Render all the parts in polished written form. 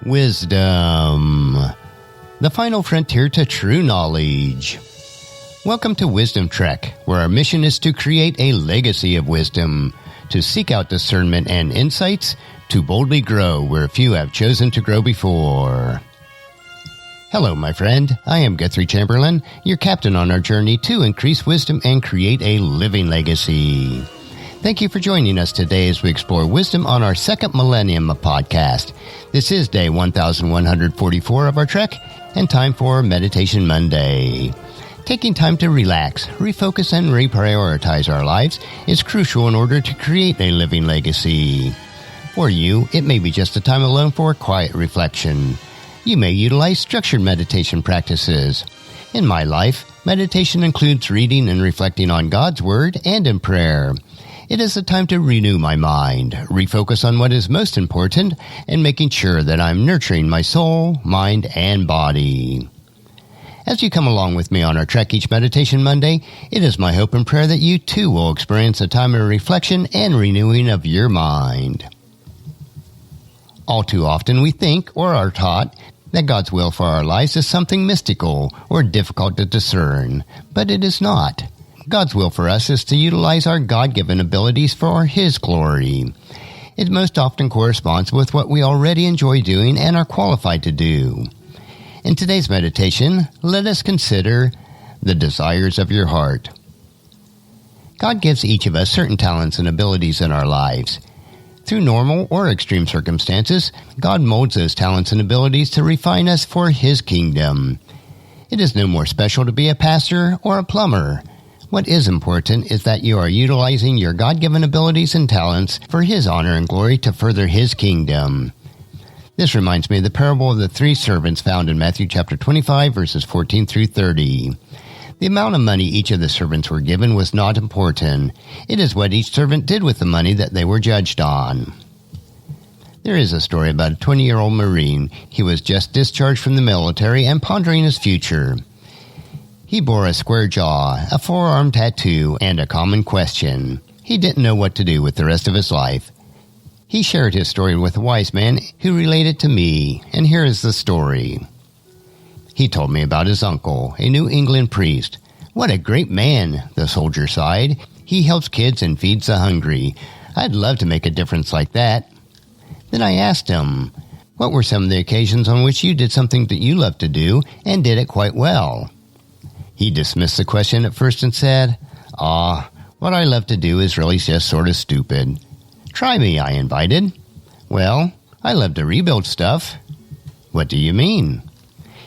Wisdom, the final frontier to true knowledge. Welcome to Wisdom Trek, where our mission is to create a legacy of wisdom, to seek out discernment and insights, to boldly grow where few have chosen to grow before. Hello, my friend. I am Guthrie Chamberlain, your captain on our journey to increase wisdom and create a living legacy. Thank you for joining us today as we explore wisdom on our second millennium podcast. This is day 1144 of our trek and time for Meditation Monday. Taking time to relax, refocus, and reprioritize our lives is crucial in order to create a living legacy. For you, it may be just a time alone for quiet reflection. You may utilize structured meditation practices. In my life, meditation includes reading and reflecting on God's Word and in prayer. It is a time to renew my mind, refocus on what is most important, and making sure that I'm nurturing my soul, mind, and body. As you come along with me on our trek each Meditation Monday, it is my hope and prayer that you too will experience a time of reflection and renewing of your mind. All too often we think or are taught that God's will for our lives is something mystical or difficult to discern, but it is not. God's will for us is to utilize our God-given abilities for His glory. It most often corresponds with what we already enjoy doing and are qualified to do. In today's meditation, let us consider the desires of your heart. God gives each of us certain talents and abilities in our lives. Through normal or extreme circumstances, God molds those talents and abilities to refine us for His kingdom. It is no more special to be a pastor or a plumber. What is important is that you are utilizing your God-given abilities and talents for His honor and glory to further His kingdom. This reminds me of the parable of the three servants found in Matthew chapter 25, verses 14 through 30. The amount of money each of the servants were given was not important. It is what each servant did with the money that they were judged on. There is a story about a 20-year-old Marine. He was just discharged from the military and pondering his future. He bore a square jaw, a forearm tattoo, and a common question. He didn't know what to do with the rest of his life. He shared his story with a wise man who related to me, and here is the story. He told me about his uncle, a New England priest. "What a great man," the soldier sighed. "He helps kids and feeds the hungry. I'd love to make a difference like that." Then I asked him, "What were some of the occasions on which you did something that you loved to do and did it quite well?" He dismissed the question at first and said, "What I love to do is really just sort of stupid." "Try me," I invited. "Well, I love to rebuild stuff." "What do you mean?"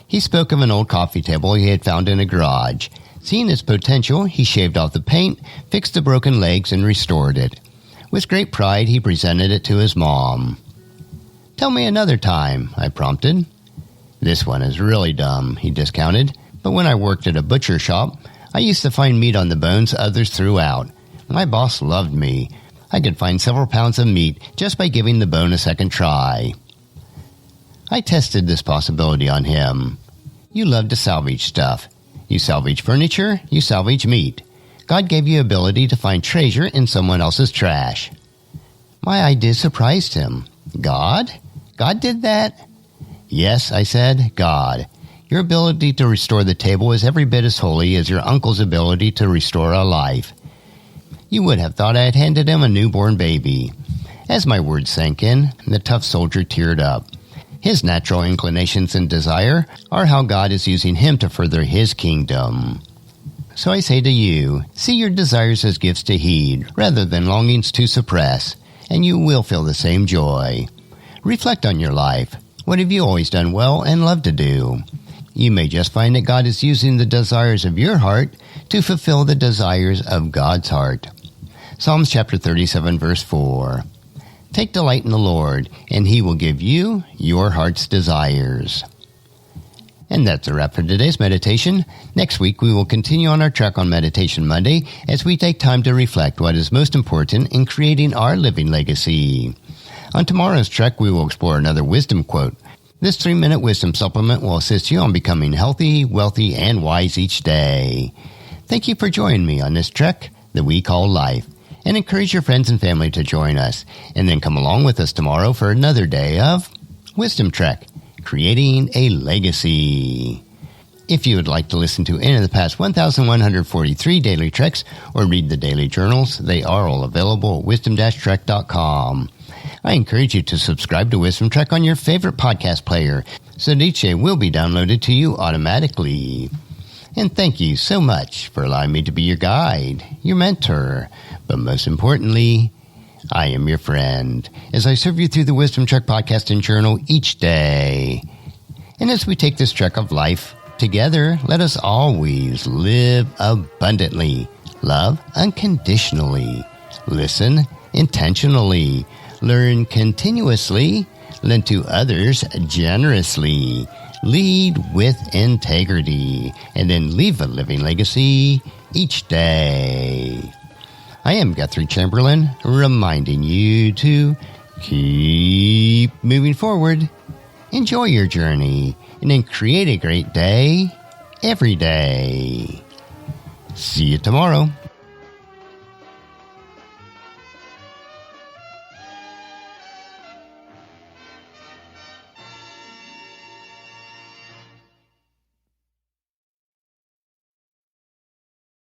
He spoke of an old coffee table he had found in a garage. Seeing its potential, he shaved off the paint, fixed the broken legs, and restored it. With great pride, he presented it to his mom. "Tell me another time," I prompted. "This one is really dumb," he discounted. "But when I worked at a butcher shop, I used to find meat on the bones others threw out. My boss loved me. I could find several pounds of meat just by giving the bone a second try." I tested this possibility on him. You love to salvage stuff. You salvage furniture, you salvage meat. God gave you ability to find treasure in someone else's trash. My idea surprised him. "God? God did that?" "Yes," I said, "God. Your ability to restore the table is every bit as holy as your uncle's ability to restore a life." You would have thought I had handed him a newborn baby. As my words sank in, the tough soldier teared up. His natural inclinations and desire are how God is using him to further His kingdom. So I say to you, see your desires as gifts to heed, rather than longings to suppress, and you will feel the same joy. Reflect on your life. What have you always done well and loved to do? You may just find that God is using the desires of your heart to fulfill the desires of God's heart. Psalms chapter 37, verse 4. Take delight in the Lord, and He will give you your heart's desires. And that's a wrap for today's meditation. Next week, we will continue on our trek on Meditation Monday as we take time to reflect what is most important in creating our living legacy. On tomorrow's trek, we will explore another wisdom quote. This 3-minute wisdom supplement will assist you on becoming healthy, wealthy, and wise each day. Thank you for joining me on this trek that we call life, and encourage your friends and family to join us, and then come along with us tomorrow for another day of Wisdom Trek, Creating a Legacy. If you would like to listen to any of the past 1,143 daily treks or read the daily journals, they are all available at wisdom-trek.com. I encourage you to subscribe to Wisdom Trek on your favorite podcast player so that each day will be downloaded to you automatically. And thank you so much for allowing me to be your guide, your mentor, but most importantly, I am your friend as I serve you through the Wisdom Trek podcast and journal each day. And as we take this trek of life together, let us always live abundantly, love unconditionally, listen intentionally, learn continuously, lend to others generously, lead with integrity, and then leave a living legacy each day. I am Guthrie Chamberlain, reminding you to keep moving forward, enjoy your journey, and then create a great day every day. See you tomorrow.